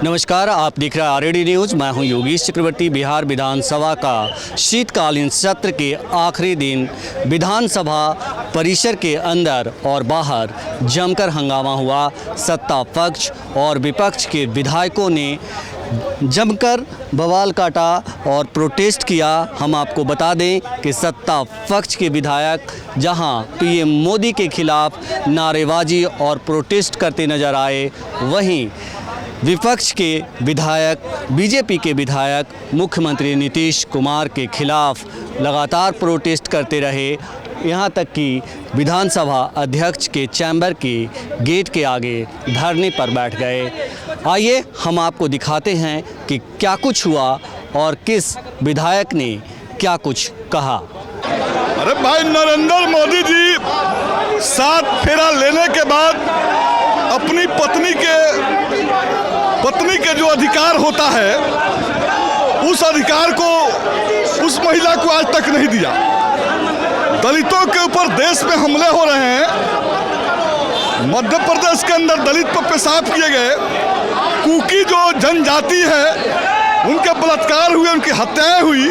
नमस्कार, आप देख रहे हैं आरएडी न्यूज़। मैं हूं योगेश चक्रवर्ती। बिहार विधानसभा का शीतकालीन सत्र के आखिरी दिन विधानसभा परिसर के अंदर और बाहर जमकर हंगामा हुआ। सत्ता पक्ष और विपक्ष के विधायकों ने जमकर बवाल काटा और प्रोटेस्ट किया। हम आपको बता दें कि सत्ता पक्ष के विधायक जहां पीएम मोदी के खिलाफ नारेबाजी और प्रोटेस्ट करते नजर आए, वहीं विपक्ष के विधायक, बीजेपी के विधायक मुख्यमंत्री नीतीश कुमार के खिलाफ लगातार प्रोटेस्ट करते रहे। यहाँ तक कि विधानसभा अध्यक्ष के चैम्बर के गेट के आगे धरने पर बैठ गए। आइए हम आपको दिखाते हैं कि क्या कुछ हुआ और किस विधायक ने क्या कुछ कहा। अरे भाई, नरेंद्र मोदी जी 7 फेरा लेने के बाद अपनी पत्नी के जो अधिकार होता है, उस अधिकार को उस महिला को आज तक नहीं दिया। दलितों के ऊपर देश में हमले हो रहे हैं। मध्य प्रदेश के अंदर दलित पर पेशाब किए गए। कुकी जो जनजाति है, उनके बलात्कार हुए, उनकी हत्याएं हुई।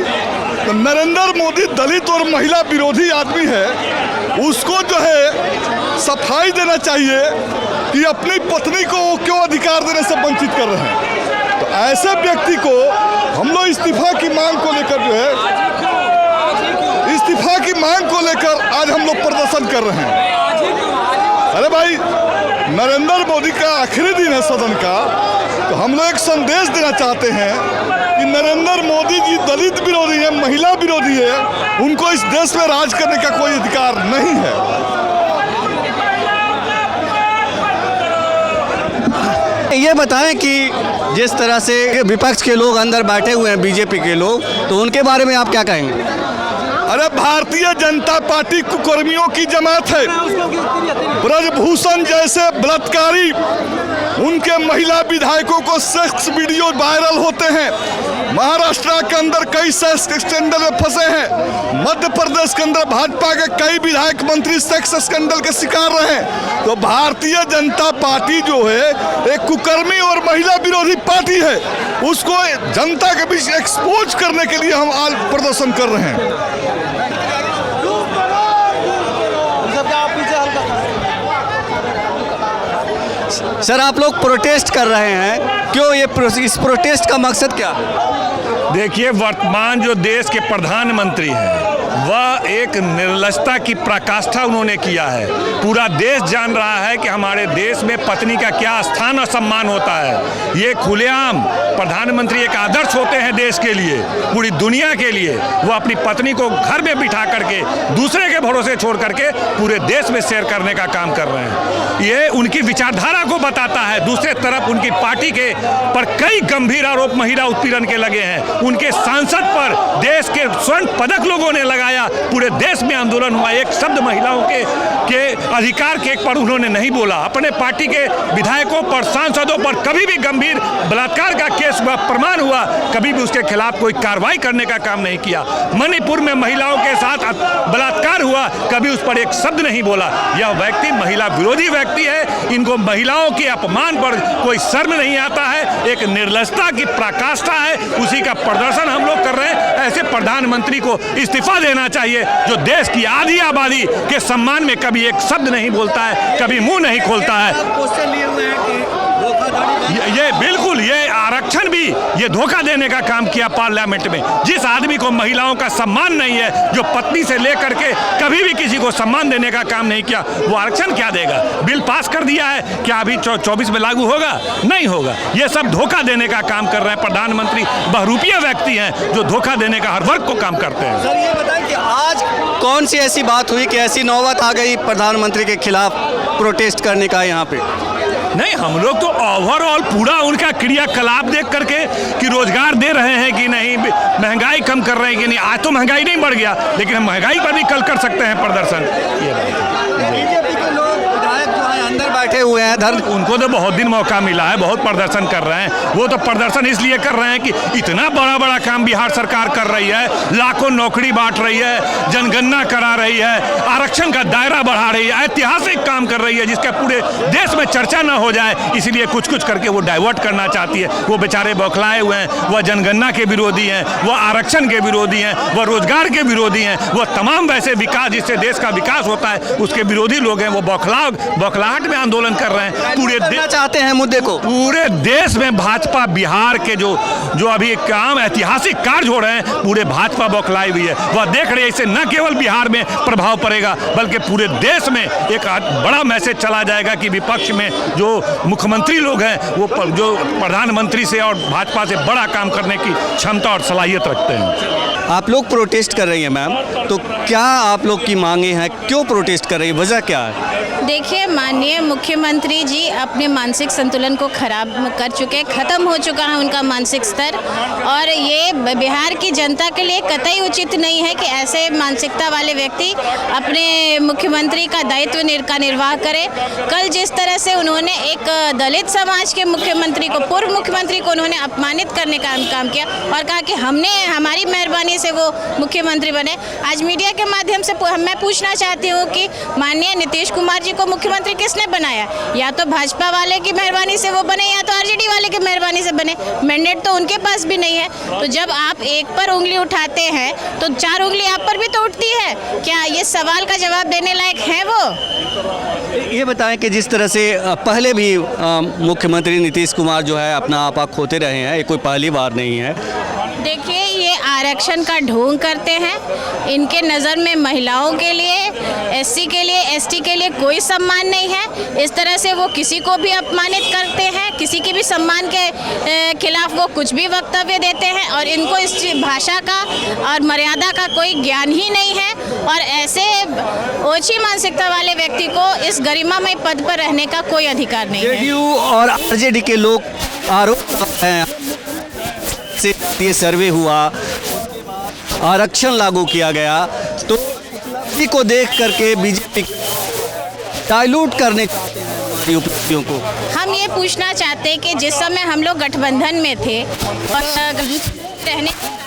तो नरेंद्र मोदी दलित और महिला विरोधी आदमी है। उसको जो है सफाई देना चाहिए कि अपनी पत्नी को क्यों अधिकार देने से वंचित कर रहे हैं। तो ऐसे व्यक्ति को हम लोग इस्तीफा की मांग को लेकर जो है, इस्तीफा की मांग को लेकर आज हम लोग प्रदर्शन कर रहे हैं। अरे भाई, नरेंद्र मोदी का आखिरी दिन है सदन का, तो हम लोग एक संदेश देना चाहते हैं कि नरेंद्र मोदी जी दलित विरोधी है, महिला विरोधी है। उनको इस देश में राज करने का कोई अधिकार नहीं है। ये बताएं कि जिस तरह से विपक्ष के लोग अंदर बैठे हुए हैं, बीजेपी के लोग, तो उनके बारे में आप क्या कहेंगे? अरे भारतीय जनता पार्टी कुकर्मियों की जमात है। ब्रजभूषण जैसे बलात्कारी, उनके महिला विधायकों को सेक्स वीडियो वायरल होते हैं। महाराष्ट्र के अंदर कई सेक्स स्कैंडल में फंसे हैं। मध्य प्रदेश के अंदर भाजपा के कई विधायक मंत्री सेक्स स्कैंडल के शिकार रहे हैं। तो भारतीय जनता पार्टी जो है एक कुकर्मी और महिला विरोधी पार्टी है। उसको जनता के बीच एक्सपोज करने के लिए हम आज प्रदर्शन कर रहे हैं। सर, आप लोग प्रोटेस्ट कर रहे हैं, क्यों? इस प्रोटेस्ट का मकसद क्या है? देखिए, वर्तमान जो देश के प्रधानमंत्री हैं, वह एक निर्लजता की पराकाष्ठा उन्होंने किया है। पूरा देश जान रहा है कि हमारे देश में पत्नी का क्या स्थान और सम्मान होता है। ये खुलेआम प्रधानमंत्री एक आदर्श होते हैं देश के लिए, पूरी दुनिया के लिए। वो अपनी पत्नी को घर में बिठा करके, दूसरे के भरोसे छोड़ करके पूरे देश में शेयर करने का काम कर रहे हैं। ये उनकी विचारधारा को बताता है। दूसरे तरफ उनकी पार्टी के पर कई गंभीर आरोप महिला उत्पीड़न के लगे हैं। उनके सांसद पर देश के स्वर्ण पदक लोगों ने लगाया। पूरे देश में आंदोलन हुआ। एक शब्द महिलाओं के अधिकार के पर उन्होंने नहीं बोला। अपने पार्टी के विधायकों पर, सांसदों पर कभी भी गंभीर बलात्कार का केस हुआ, प्रमाण हुआ, कभी भी उसके खिलाफ कोई कार्रवाई करने का काम नहीं किया। मणिपुर में महिलाओं के साथ बलात्कार हुआ, कभी उस पर एक शब्द नहीं बोला। यह व्यक्ति महिला विरोधी व्यक्ति है। इनको महिलाओं के अपमान पर कोई शर्म नहीं आता है। एक निर्लजता की पराकाष्ठा है, उसी का प्रदर्शन हम लोग कर रहे हैं। ऐसे प्रधानमंत्री को इस्तीफा देना चाहिए, जो देश की आधी आबादी के सम्मान में कभी एक शब्द नहीं बोलता है, कभी मुंह नहीं खोलता है। ये बिल्कुल, ये आरक्षण भी ये धोखा देने का काम किया पार्लियामेंट में। जिस आदमी को महिलाओं का सम्मान नहीं है, जो पत्नी से लेकर के कभी भी किसी को सम्मान देने का काम नहीं किया, वो आरक्षण क्या देगा? बिल पास कर दिया है, क्या अभी 24 में लागू होगा? नहीं होगा। ये सब धोखा देने का काम कर रहे हैं। प्रधानमंत्री बहुरूपिया व्यक्ति हैं जो धोखा देने का हर वर्ग को काम करते हैं। सर, ये बताएं कि आज कौन सी ऐसी बात हुई कि ऐसी नौबत आ गई प्रधानमंत्री के खिलाफ प्रोटेस्ट करने का यहाँ पे? नहीं, हम लोग तो ओवरऑल पूरा उनका क्रियाकलाप देख करके कि रोजगार दे रहे हैं कि नहीं, महंगाई कम कर रहे हैं कि नहीं। आज तो महंगाई नहीं बढ़ गया, लेकिन हम महंगाई पर भी कल कर सकते हैं प्रदर्शन। ये बीजेपी के लोग, विधायक जो है अंदर बैठे हुए हैं धर उनको तो बहुत दिन मौका मिला है, बहुत प्रदर्शन कर रहे हैं। वो तो प्रदर्शन इसलिए कर रहे हैं कि इतना बड़ा बड़ा काम बिहार सरकार कर रही है, लाखों नौकरी बांट रही है, जनगणना करा रही है, आरक्षण का दायरा बढ़ा रही है, ऐतिहासिक काम कर रही है जिसका पूरे देश में चर्चा न हो जाए, इसलिए कुछ कुछ करके वो डाइवर्ट करना चाहती है। वो बेचारे बौखलाए हुए हैं, वह जनगणना के विरोधी हैं, वह आरक्षण के विरोधी हैं, वह रोजगार के विरोधी हैं, वह तमाम वैसे विकास जिससे देश का विकास होता है उसके विरोधी लोग हैं। वो बौखलाहट में आंदोलन कर रहे हैं। चाहते हैं मुद्दे को पूरे देश में भाजपा बिहार के जो अभी काम ऐतिहासिक कार्य हो रहे हैं, पूरे भाजपा बौखलाई हुई है। वह देख रही है इससे न केवल बिहार में प्रभाव पड़ेगा बल्कि पूरे देश में एक बड़ा मैसेज चला जाएगा कि विपक्ष में जो मुख्यमंत्री लोग हैं वो जो प्रधानमंत्री से और भाजपा से बड़ा काम करने की क्षमता और सलाहियत रखते हैं। आप लोग प्रोटेस्ट कर रही हैं मैम, तो क्या आप लोग की मांगे हैं, क्यों प्रोटेस्ट कर रही है, वजह क्या है? देखिए, माननीय मुख्यमंत्री जी अपने मानसिक संतुलन को खराब कर चुके, ख़त्म हो चुका है उनका मानसिक स्तर, और ये बिहार की जनता के लिए कतई उचित नहीं है कि ऐसे मानसिकता वाले व्यक्ति अपने मुख्यमंत्री का दायित्व का निर्वाह करें। कल जिस तरह से उन्होंने एक दलित समाज के मुख्यमंत्री को, पूर्व मुख्यमंत्री को उन्होंने अपमानित करने का काम किया और कहा कि हमारी मेहरबानी से वो मुख्यमंत्री बने। आज मीडिया के माध्यम से मैं पूछना चाहती हूँ कि माननीय नीतीश कुमार जी को मुख्यमंत्री किसने बनाया? या तो भाजपा वाले की मेहरबानी से वो बने या तो आरजेडी वाले की मेहरबानी से बने। मैंडेट तो उनके पास भी नहीं है। तो जब आप एक पर उंगली उठाते हैं तो चार उंगली आप पर भी तो उठती है। क्या ये सवाल का जवाब देने लायक है वो? ये बताएं कि जिस तरह से पहले भी मुख्यमंत्री नीतीश कुमार जो है अपना आपा खोते रहे हैं, ये कोई पहली बार नहीं है। देखिए, ये आरक्षण का ढोंग करते हैं। इनके नज़र में महिलाओं के लिए, एससी के लिए, एसटी के लिए कोई सम्मान नहीं है। इस तरह से वो किसी को भी अपमानित करते हैं, किसी की भी सम्मान के खिलाफ वो कुछ भी वक्तव्य देते हैं, और इनको इस भाषा का और मर्यादा का कोई ज्ञान ही नहीं है। और ऐसे ओछी मानसिकता वाले व्यक्ति को इस गरिमामय पद पर रहने का कोई अधिकार नहीं है। जेडीयू और आरजेडी के लोग आरोप हैं से ये सर्वे हुआ, आरक्षण लागू किया गया, तो इसी को देख करके बीजेपी डाइल्यूट करने उपलब्धियों को। हम ये पूछना चाहते हैं कि जिस समय हम लोग गठबंधन में थे और रहने के कारण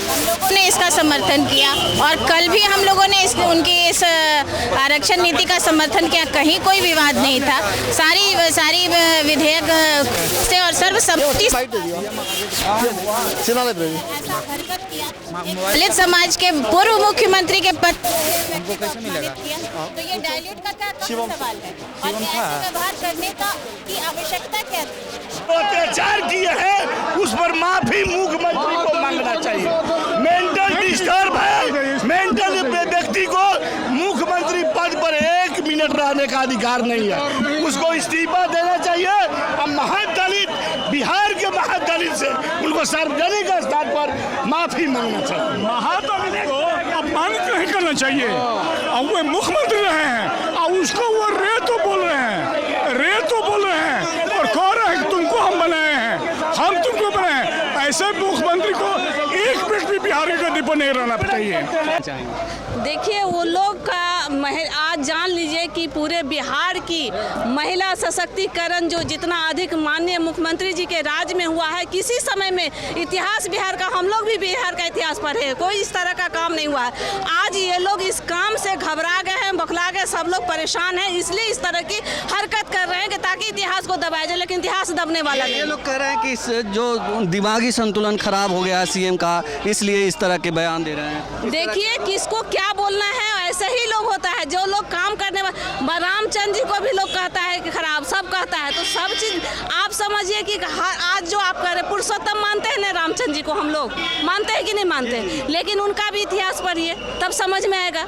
हम लोगों ने इसका समर्थन किया, और कल भी हम लोगों ने उनकी इस आरक्षण नीति का समर्थन किया। कहीं कोई विवाद नहीं था। सारी विधेयक से और सर्वसम्मति दलित समाज के पूर्व मुख्यमंत्री के पद तो ये डाइल्यूट का क्या सवाल है? और ऐसे व्यवहार करने की आवश्यकता क्या थी? अत्याचार किए हैं उस पर माफी मुख्यमंत्री को मांगना चाहिए। मेंटल डिस्टर्ब है, मेंटल व्यक्ति को मुख्यमंत्री पद पर 1 मिनट रहने का अधिकार नहीं है, उसको इस्तीफा देना चाहिए। अब महादलित, बिहार के महादलित से उनको सार्वजनिक स्थान पर माफी मांगना चाहिए। महादलित को अपमानित नहीं करना चाहिए। और वो मुख्यमंत्री रहे हैं और उसको वो रे तो बोल रहे हैं और कह रहे हैं कि तुमको हम बनाए हैं, हम तुमको बनाए हैं। ऐसे मुख्यमंत्री को एक मिनट भी बिहार के गद्दी पर नहीं रहना चाहिए। देखिए, वो लोग का आज जान लीजिए कि पूरे बिहार की महिला सशक्तिकरण जो जितना अधिक माननीय मुख्यमंत्री जी के राज में हुआ है, किसी समय में इतिहास बिहार का, हम लोग भी बिहार का इतिहास पढ़े हैं, कोई इस तरह का काम नहीं हुआ है। आज ये लोग इस काम से घबरा गए हैं, बौखला गए, सब लोग परेशान हैं, इसलिए इस तरह की हरकत कर रहे हैं कि ताकि इतिहास को दबाया जाए, लेकिन इतिहास दबने वाला नहीं। ये लोग कह रहे हैं कि जो दिमागी संतुलन खराब हो गया सीएम का, इसलिए इस तरह के बयान दे रहे हैं। देखिए, किसको क्या बोलना है, ऐसे ही लोग होता है जो लोग काम करने वाले। रामचंद्र जी को भी लोग कहता है कि खराब, सब कहता है, तो सब चीज आप समझिए कि आज जो आप कह रहे पुरुषोत्तम मानते हैं ना, रामचंद्र जी को हम लोग मानते हैं कि नहीं मानते, लेकिन उनका भी इतिहास पढ़िए तब समझ में आएगा।